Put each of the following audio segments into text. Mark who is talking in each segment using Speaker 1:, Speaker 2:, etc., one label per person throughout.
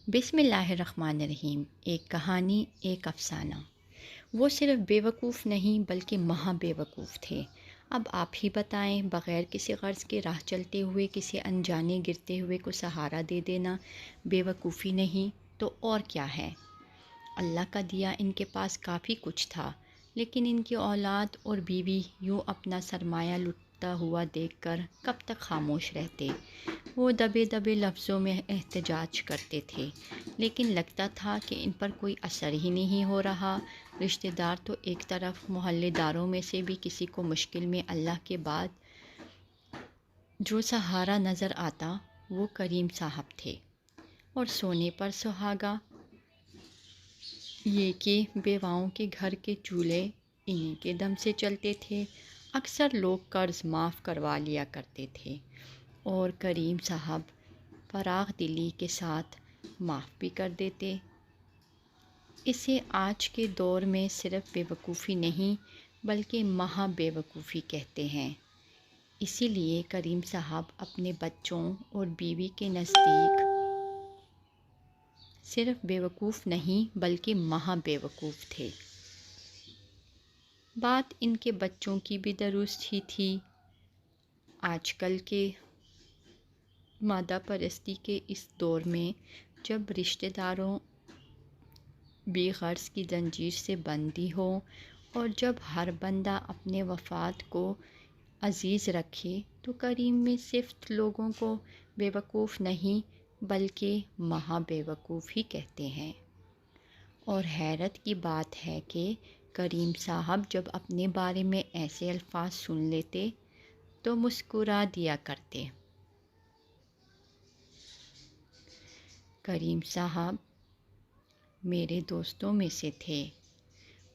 Speaker 1: بسم اللہ الرحمن الرحیم۔ ایک کہانی، ایک افسانہ۔ وہ صرف بیوقوف نہیں بلکہ مہا بیوقوف تھے۔ اب آپ ہی بتائیں، بغیر کسی غرض کے راہ چلتے ہوئے کسی انجانے گرتے ہوئے کو سہارا دے دینا بیوقوفی نہیں تو اور کیا ہے؟ اللہ کا دیا ان کے پاس کافی کچھ تھا، لیکن ان کی اولاد اور بیوی یوں اپنا سرمایہ لٹتا ہوا دیکھ کر کب تک خاموش رہتے؟ وہ دبے دبے لفظوں میں احتجاج کرتے تھے، لیکن لگتا تھا کہ ان پر کوئی اثر ہی نہیں ہو رہا۔ رشتہ دار تو ایک طرف، محلے داروں میں سے بھی کسی کو مشکل میں اللہ کے بعد جو سہارا نظر آتا وہ کریم صاحب تھے، اور سونے پر سہاگا یہ کہ بیواؤں کے گھر کے چولہے انہی کے دم سے چلتے تھے۔ اکثر لوگ قرض معاف کروا لیا کرتے تھے اور کریم صاحب فراخ دلی کے ساتھ معاف بھی کر دیتے۔ اسے آج کے دور میں صرف بیوقوفی نہیں بلکہ مہا بیوقوفی کہتے ہیں۔ اسی لیے کریم صاحب اپنے بچوں اور بیوی کے نزدیک صرف بیوقوف نہیں بلکہ مہا بیوقوف تھے۔ بات ان کے بچوں کی بھی درست ہی تھی۔ آج کل کے مادہ پرستی کے اس دور میں جب رشتہ داروں بھی غرض کی زنجیر سے بندی ہو اور جب ہر بندہ اپنے مفاد کو عزیز رکھے تو کریم میں صرف لوگوں کو بیوقوف نہیں بلکہ مہا بیوقوف ہی کہتے ہیں۔ اور حیرت کی بات ہے کہ کریم صاحب جب اپنے بارے میں ایسے الفاظ سن لیتے تو مسکرا دیا کرتے۔ کریم صاحب میرے دوستوں میں سے تھے،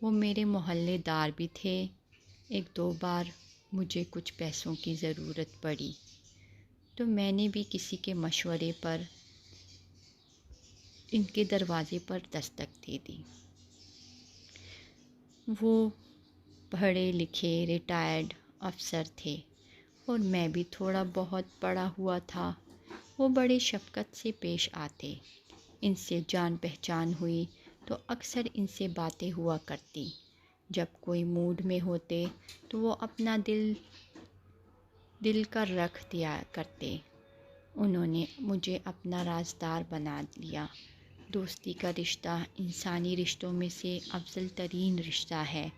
Speaker 1: وہ میرے محلے دار بھی تھے۔ ایک دو بار مجھے کچھ پیسوں کی ضرورت پڑی تو میں نے بھی کسی کے مشورے پر ان کے دروازے پر دستک دے دی۔ وہ پڑھے لکھے ریٹائرڈ افسر تھے اور میں بھی تھوڑا بہت پڑھا ہوا تھا۔ وہ بڑے شفقت سے پیش آتے، ان سے جان پہچان ہوئی تو اکثر ان سے باتیں ہوا کرتی۔ جب کوئی موڈ میں ہوتے تو وہ اپنا دل کا رکھ دیا کرتے۔ انہوں نے مجھے اپنا رازدار بنا لیا۔ دوستی کا رشتہ انسانی رشتوں میں سے افضل ترین رشتہ ہے۔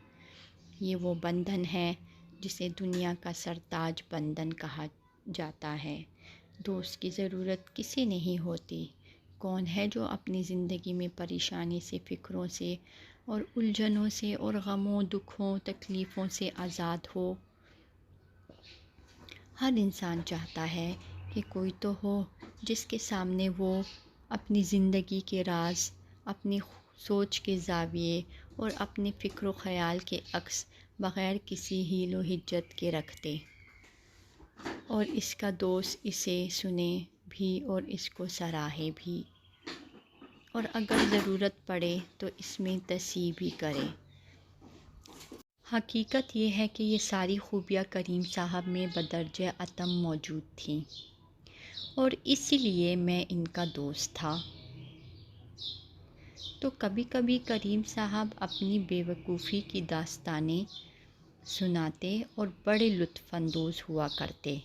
Speaker 1: یہ وہ بندھن ہے جسے دنیا کا سرتاج بندھن کہا جاتا ہے۔ دوست کی ضرورت کسی نہیں ہوتی۔ کون ہے جو اپنی زندگی میں پریشانی سے، فکروں سے اور الجھنوں سے اور غموں، دکھوں، تکلیفوں سے آزاد ہو؟ ہر انسان چاہتا ہے کہ کوئی تو ہو جس کے سامنے وہ اپنی زندگی کے راز، اپنی سوچ کے زاویے اور اپنے فکر و خیال کے عکس بغیر کسی حیل و حجت کے رکھ دے، اور اس کا دوست اسے سنے بھی اور اس کو سراہے بھی، اور اگر ضرورت پڑے تو اس میں تصحیح بھی کرے۔ حقیقت یہ ہے کہ یہ ساری خوبیاں کریم صاحب میں بدرجہ اتم موجود تھیں، اور اسی لیے میں ان کا دوست تھا۔ تو کبھی کبھی کریم صاحب اپنی بیوقوفی کی داستانیں سناتے اور بڑے لطف اندوز ہوا کرتے۔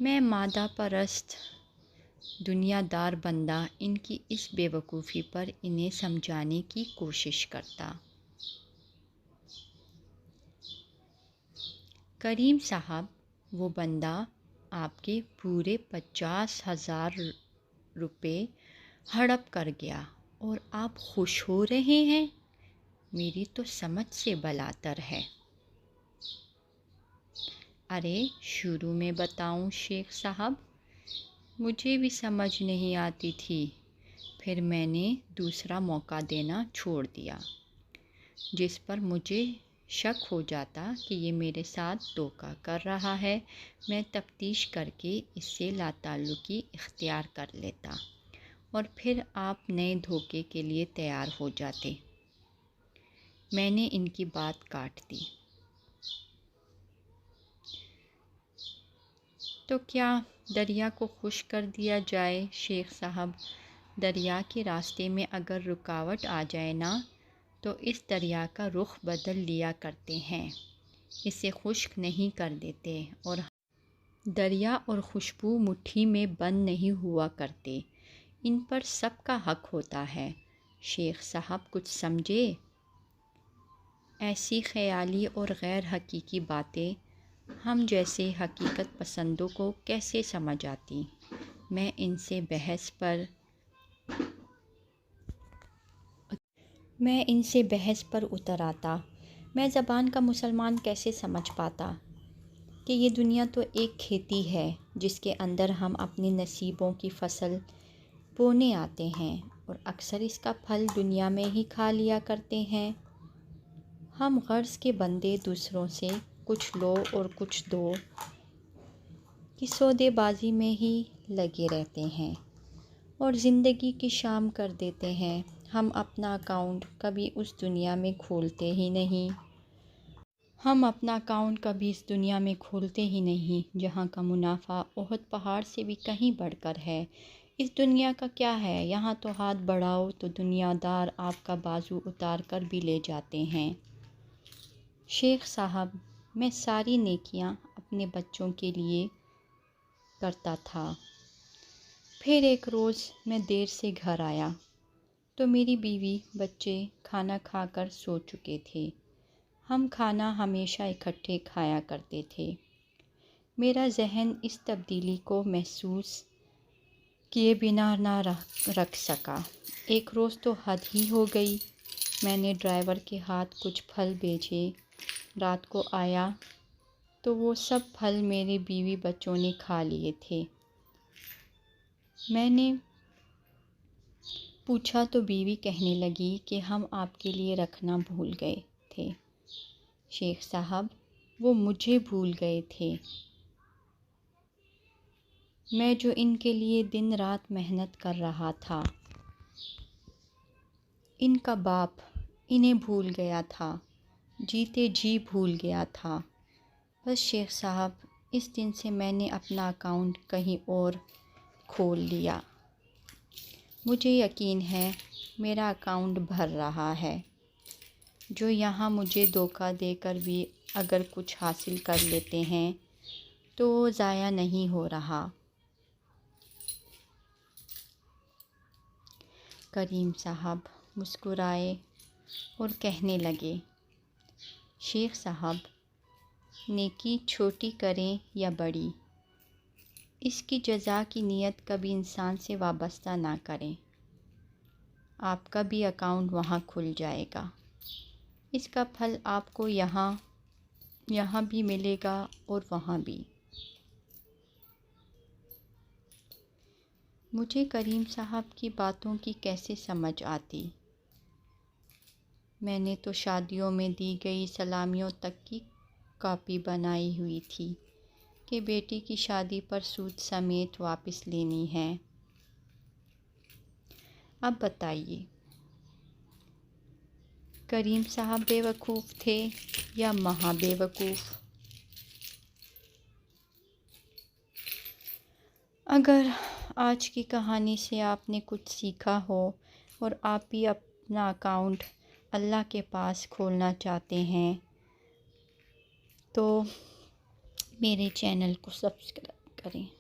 Speaker 1: میں مادہ پرست دنیا دار بندہ ان کی اس بیوقوفی پر انہیں سمجھانے کی کوشش کرتا۔ کریم صاحب وہ بندہ آپ کے پورے 50,000 روپے ہڑپ کر گیا اور آپ خوش ہو رہے ہیں؟ میری تو سمجھ سے بالاتر ہے۔ ارے شروع میں بتاؤں شیخ صاحب، مجھے بھی سمجھ نہیں آتی تھی، پھر میں نے دوسرا موقع دینا چھوڑ دیا۔ جس پر مجھے شک ہو جاتا کہ یہ میرے ساتھ دھوکہ کر رہا ہے، میں تفتیش کر کے اس سے لا تعلقی اختیار کر لیتا، اور پھر آپ نئے دھوکے کے لیے تیار ہو جاتے۔ میں نے ان کی بات کاٹ دی۔ تو کیا دریا کو خشک کر دیا جائے شیخ صاحب؟ دریا کے راستے میں اگر رکاوٹ آ جائے نا تو اس دریا کا رخ بدل لیا کرتے ہیں، اسے خشک نہیں کر دیتے، اور دریا اور خوشبو مٹھی میں بند نہیں ہوا کرتے، ان پر سب کا حق ہوتا ہے۔ شیخ صاحب کچھ سمجھے؟ ایسی خیالی اور غیر حقیقی باتیں ہم جیسے حقیقت پسندوں کو کیسے سمجھ آتی؟ میں ان سے بحث پر اتر آتا۔ میں زبان کا مسلمان کیسے سمجھ پاتا کہ یہ دنیا تو ایک کھیتی ہے جس کے اندر ہم اپنے نصیبوں کی فصل بونے آتے ہیں اور اکثر اس کا پھل دنیا میں ہی کھا لیا کرتے ہیں۔ ہم غرض کے بندے دوسروں سے کچھ لو اور کچھ دو کی سودے بازی میں ہی لگے رہتے ہیں اور زندگی کی شام کر دیتے ہیں۔ ہم اپنا اکاؤنٹ کبھی اس دنیا میں کھولتے ہی نہیں جہاں کا منافع احد پہاڑ سے بھی کہیں بڑھ کر ہے۔ اس دنیا کا کیا ہے، یہاں تو ہاتھ بڑھاؤ تو دنیا دار آپ کا بازو اتار کر بھی لے جاتے ہیں۔ شیخ صاحب، میں ساری نیکیاں اپنے بچوں کے لیے کرتا تھا۔ پھر ایک روز میں دیر سے گھر آیا تو میری بیوی بچے کھانا کھا کر سو چکے تھے۔ ہم کھانا ہمیشہ اکٹھے کھایا کرتے تھے۔ میرا ذہن اس تبدیلی کو محسوس کیے بنا نہ رکھ سکا۔ ایک روز تو حد ہی ہو گئی، میں نے ڈرائیور کے ہاتھ کچھ پھل بھیجے۔ رات کو آیا تو وہ سب پھل میرے بیوی بچوں نے کھا لیے تھے۔ میں نے پوچھا تو بیوی کہنے لگی کہ ہم آپ کے لیے رکھنا بھول گئے تھے۔ شیخ صاحب، وہ مجھے بھول گئے تھے، میں جو ان کے لیے دن رات محنت کر رہا تھا۔ ان کا باپ انہیں بھول گیا تھا، جیتے جی بھول گیا تھا۔ بس شیخ صاحب، اس دن سے میں نے اپنا اکاؤنٹ کہیں اور کھول لیا۔ مجھے یقین ہے میرا اکاؤنٹ بھر رہا ہے۔ جو یہاں مجھے دھوکہ دے کر بھی اگر کچھ حاصل کر لیتے ہیں تو وہ ضائع نہیں ہو رہا۔ کریم صاحب مسکرائے اور کہنے لگے، شیخ صاحب، نیکی چھوٹی کریں یا بڑی، اس کی جزا کی نیت کبھی انسان سے وابستہ نہ کریں۔ آپ کا بھی اکاؤنٹ وہاں کھل جائے گا، اس کا پھل آپ کو یہاں بھی ملے گا اور وہاں بھی۔ مجھے کریم صاحب کی باتوں کی کیسے سمجھ آتی؟ میں نے تو شادیوں میں دی گئی سلامیوں تک کی کاپی بنائی ہوئی تھی کہ بیٹی کی شادی پر سود سمیت واپس لینی ہے۔ اب بتائیے، کریم صاحب بے وقوف تھے یا مہا بے وقوف؟ اگر آج کی کہانی سے آپ نے کچھ سیکھا ہو اور آپ بھی اپنا اکاؤنٹ اللہ کے پاس کھولنا چاہتے ہیں تو میرے چینل کو سبسکرائب کریں۔